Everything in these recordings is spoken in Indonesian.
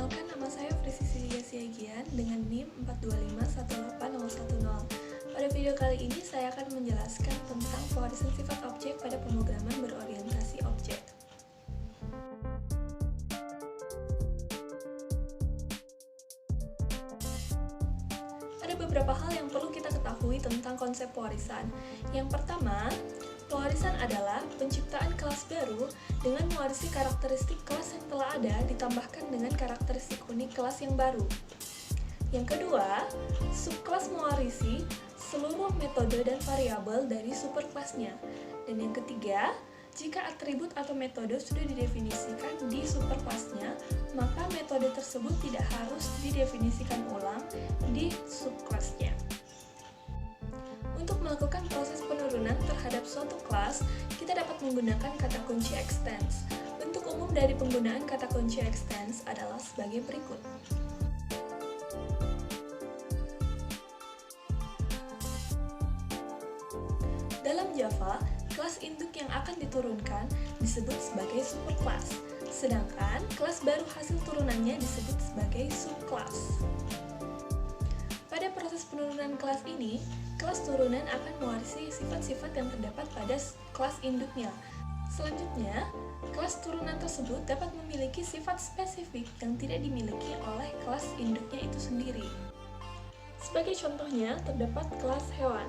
Perkenalkan, nama saya Frisi Sidia Siagian dengan NIM 425181010. Pada video kali ini saya akan menjelaskan tentang pewarisan sifat objek pada pemrograman berorientasi objek. Ada beberapa hal yang perlu kita ketahui tentang konsep pewarisan. Yang pertama, pewarisan adalah penciptaan kelas baru dengan mewarisi karakteristik kelas yang telah ada ditambahkan dengan karakteristik unik kelas yang baru. Yang kedua, subkelas mewarisi seluruh metode dan variabel dari superkelasnya. Dan yang ketiga, jika atribut atau metode sudah didefinisikan di superkelasnya, maka metode tersebut tidak harus didefinisikan ulang di subkelasnya. Untuk melakukan proses penurunan terhadap suatu kelas, kita dapat menggunakan kata kunci extends. Bentuk umum dari penggunaan kata kunci extends adalah sebagai berikut. Dalam Java, kelas induk yang akan diturunkan disebut sebagai superclass, sedangkan kelas baru hasil turunannya disebut sebagai subclass. Pada proses penurunan kelas ini, kelas turunan akan mewarisi sifat-sifat yang terdapat pada kelas induknya. Selanjutnya, kelas turunan tersebut dapat memiliki sifat spesifik yang tidak dimiliki oleh kelas induknya itu sendiri. Sebagai contohnya, terdapat kelas hewan.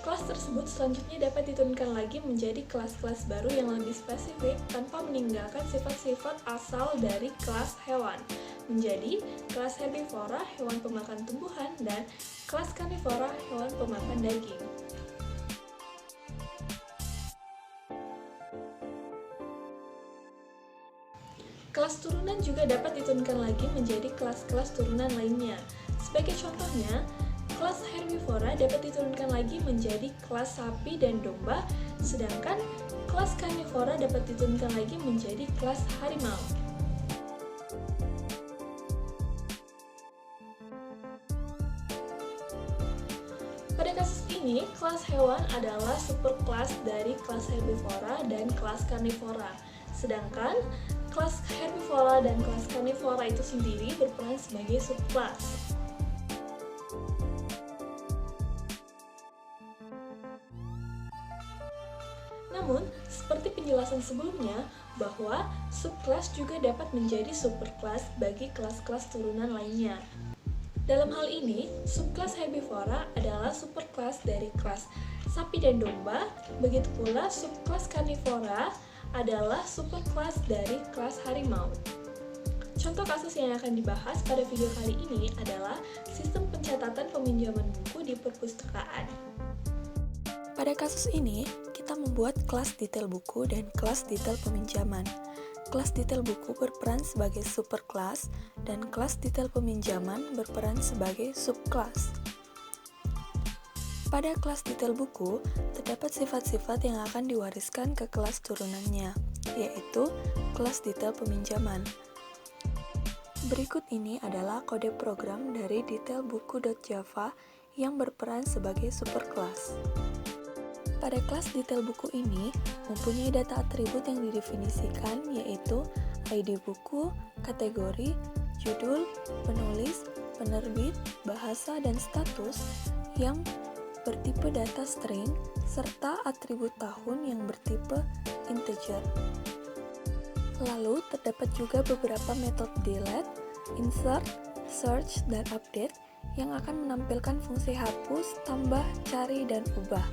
Kelas tersebut selanjutnya dapat diturunkan lagi menjadi kelas-kelas baru yang lebih spesifik tanpa meninggalkan sifat-sifat asal dari kelas hewan, menjadi kelas herbivora, hewan pemakan tumbuhan, dan kelas karnivora, hewan pemakan daging. Kelas turunan juga dapat diturunkan lagi menjadi kelas-kelas turunan lainnya. Sebagai contohnya, kelas herbivora dapat diturunkan lagi menjadi kelas sapi dan domba, sedangkan kelas karnivora dapat diturunkan lagi menjadi kelas harimau. Pada kasus ini, kelas hewan adalah superkelas dari kelas herbivora dan kelas karnivora, sedangkan kelas herbivora dan kelas karnivora itu sendiri berperan sebagai subkelas. Namun, seperti penjelasan sebelumnya, bahwa subkelas juga dapat menjadi superkelas bagi kelas-kelas turunan lainnya. Dalam hal ini, subkelas herbivora adalah superkelas dari kelas sapi dan domba, begitu pula subkelas karnivora adalah superkelas dari kelas harimau. Contoh kasus yang akan dibahas pada video kali ini adalah sistem pencatatan peminjaman buku di perpustakaan. Pada kasus ini, kita membuat kelas detail buku dan kelas detail peminjaman. Kelas detail buku berperan sebagai superkelas dan kelas detail peminjaman berperan sebagai subkelas. Pada kelas detail buku, terdapat sifat-sifat yang akan diwariskan ke kelas turunannya, yaitu kelas detail peminjaman. Berikut ini adalah kode program dari detailbuku.java yang berperan sebagai superkelas. Pada kelas detail buku ini mempunyai data atribut yang didefinisikan, yaitu ID buku, kategori, judul, penulis, penerbit, bahasa, dan status yang bertipe data string, serta atribut tahun yang bertipe integer. Lalu, terdapat juga beberapa metode delete, insert, search, dan update yang akan menampilkan fungsi hapus, tambah, cari, dan ubah.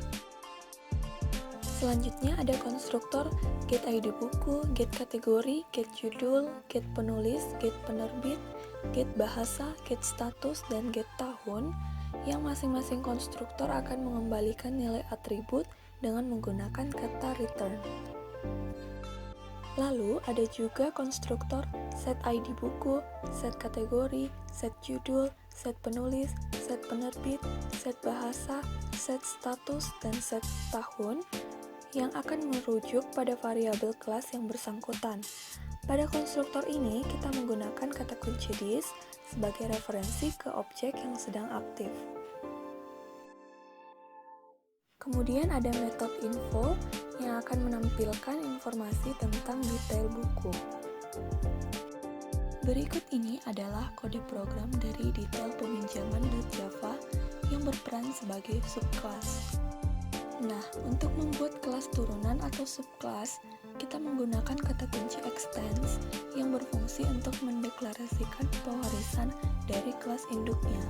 Selanjutnya ada konstruktor get ID buku, get kategori, get judul, get penulis, get penerbit, get bahasa, get status, dan get tahun yang masing-masing konstruktor akan mengembalikan nilai atribut dengan menggunakan kata return. Lalu ada juga konstruktor set ID buku, set kategori, set judul, set penulis, set penerbit, set bahasa, set status, dan set tahun yang akan merujuk pada variabel kelas yang bersangkutan. Pada konstruktor ini, kita menggunakan kata kunci this sebagai referensi ke objek yang sedang aktif. Kemudian ada metode info yang akan menampilkan informasi tentang detail buku. Berikut ini adalah kode program dari detail peminjaman.java yang berperan sebagai subclass. Nah, untuk membuat kelas turunan atau subclass, kita menggunakan kata kunci extends yang berfungsi untuk mendeklarasikan pewarisan dari kelas induknya.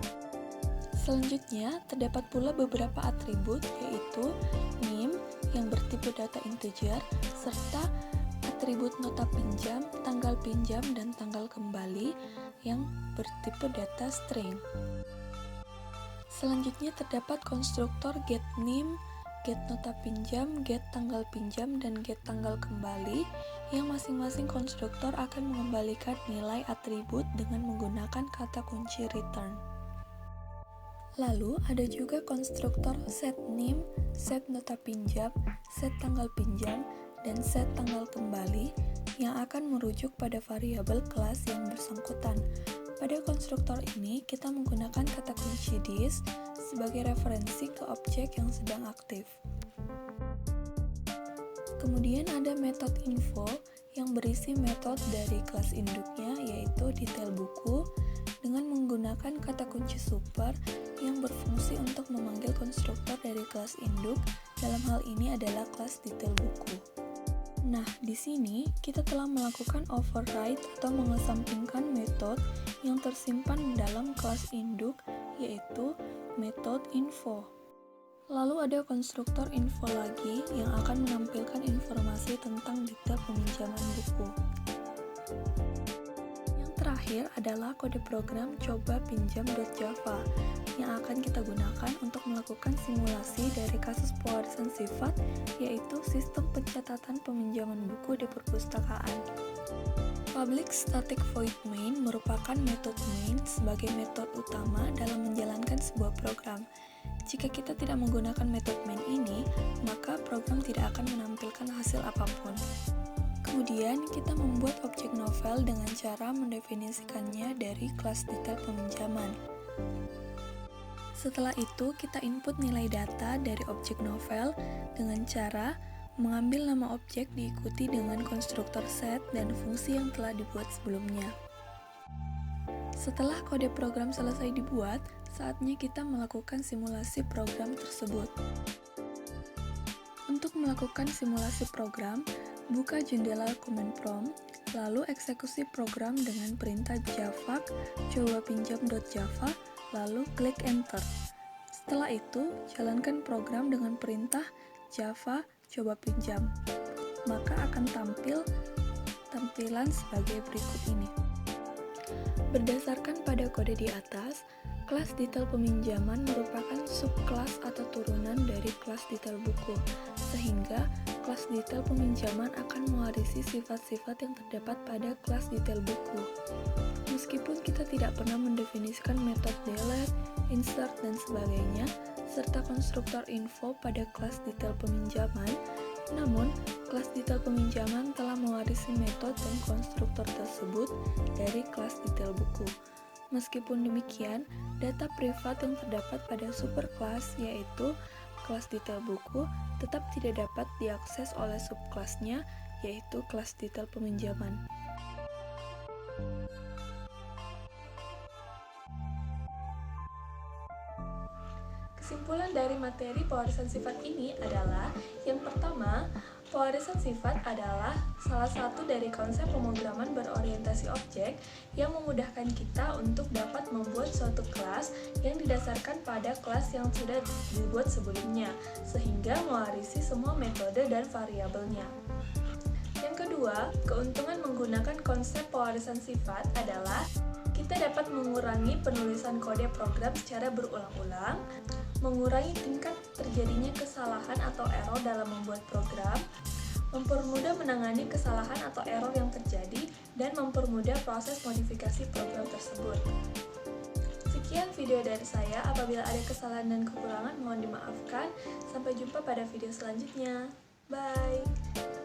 Selanjutnya, terdapat pula beberapa atribut, yaitu name yang bertipe data integer, serta atribut nota pinjam, tanggal pinjam, dan tanggal kembali yang bertipe data string. Selanjutnya terdapat konstruktor getName, getNotaPinjam, getTanggalPinjam, dan getTanggalKembali yang masing-masing konstruktor akan mengembalikan nilai atribut dengan menggunakan kata kunci return. Lalu ada juga konstruktor setName, setNotaPinjam, setTanggalPinjam, dan setTanggalKembali yang akan merujuk pada variabel kelas yang bersangkutan. Pada konstruktor ini, kita menggunakan kata kunci this sebagai referensi ke objek yang sedang aktif. Kemudian ada metode info yang berisi metode dari kelas induknya, yaitu detail buku, dengan menggunakan kata kunci super yang berfungsi untuk memanggil konstruktor dari kelas induk, dalam hal ini adalah kelas detail buku. Nah, di sini kita telah melakukan override atau mengesampingkan metode yang tersimpan dalam kelas induk, yaitu metode info. Lalu ada konstruktor info lagi yang akan menampilkan informasi tentang detail peminjaman buku. Yang terakhir adalah kode program coba pinjam.java yang akan kita gunakan untuk melakukan simulasi dari kasus pewarisan sifat, yaitu sistem pencatatan peminjaman buku di perpustakaan. Public static void main merupakan metode main sebagai metode utama dalam menjalankan sebuah program. Jika kita tidak menggunakan metode main ini, maka program tidak akan menampilkan hasil apapun. Kemudian, kita membuat objek novel dengan cara mendefinisikannya dari kelas detail peminjaman. Setelah itu, kita input nilai data dari objek novel dengan cara mengambil nama objek diikuti dengan konstruktor set dan fungsi yang telah dibuat sebelumnya. Setelah kode program selesai dibuat, saatnya kita melakukan simulasi program tersebut. Untuk melakukan simulasi program, buka jendela command prompt, lalu eksekusi program dengan perintah javac coba pinjam.java, lalu klik enter. Setelah itu, jalankan program dengan perintah java coba pinjam. Maka akan tampil tampilan sebagai berikut ini. Berdasarkan pada kode di atas, kelas detail peminjaman merupakan subkelas atau turunan dari kelas detail buku, sehingga kelas detail peminjaman akan mewarisi sifat-sifat yang terdapat pada kelas detail buku. Meskipun kita tidak pernah mendefinisikan metode delete, insert, dan sebagainya, serta konstruktor info pada kelas detail peminjaman, namun kelas detail peminjaman telah mewarisi metode dan konstruktor tersebut dari kelas detail buku. Meskipun demikian, data privat yang terdapat pada superclass, yaitu kelas detail buku, tetap tidak dapat diakses oleh subkelasnya, yaitu kelas detail peminjaman. Kesimpulan dari materi pewarisan sifat ini adalah, yang pertama, pewarisan sifat adalah salah satu dari konsep pemrograman berorientasi objek yang memudahkan kita untuk dapat membuat suatu kelas yang didasarkan pada kelas yang sudah dibuat sebelumnya, sehingga mewarisi semua metode dan variabelnya. Yang kedua, keuntungan menggunakan konsep pewarisan sifat adalah kita dapat mengurangi penulisan kode program secara berulang-ulang, mengurangi tingkat terjadinya kesalahan atau error dalam membuat program, mempermudah menangani kesalahan atau error yang terjadi, dan mempermudah proses modifikasi program tersebut. Sekian video dari saya, apabila ada kesalahan dan kekurangan mohon dimaafkan. Sampai jumpa pada video selanjutnya. Bye!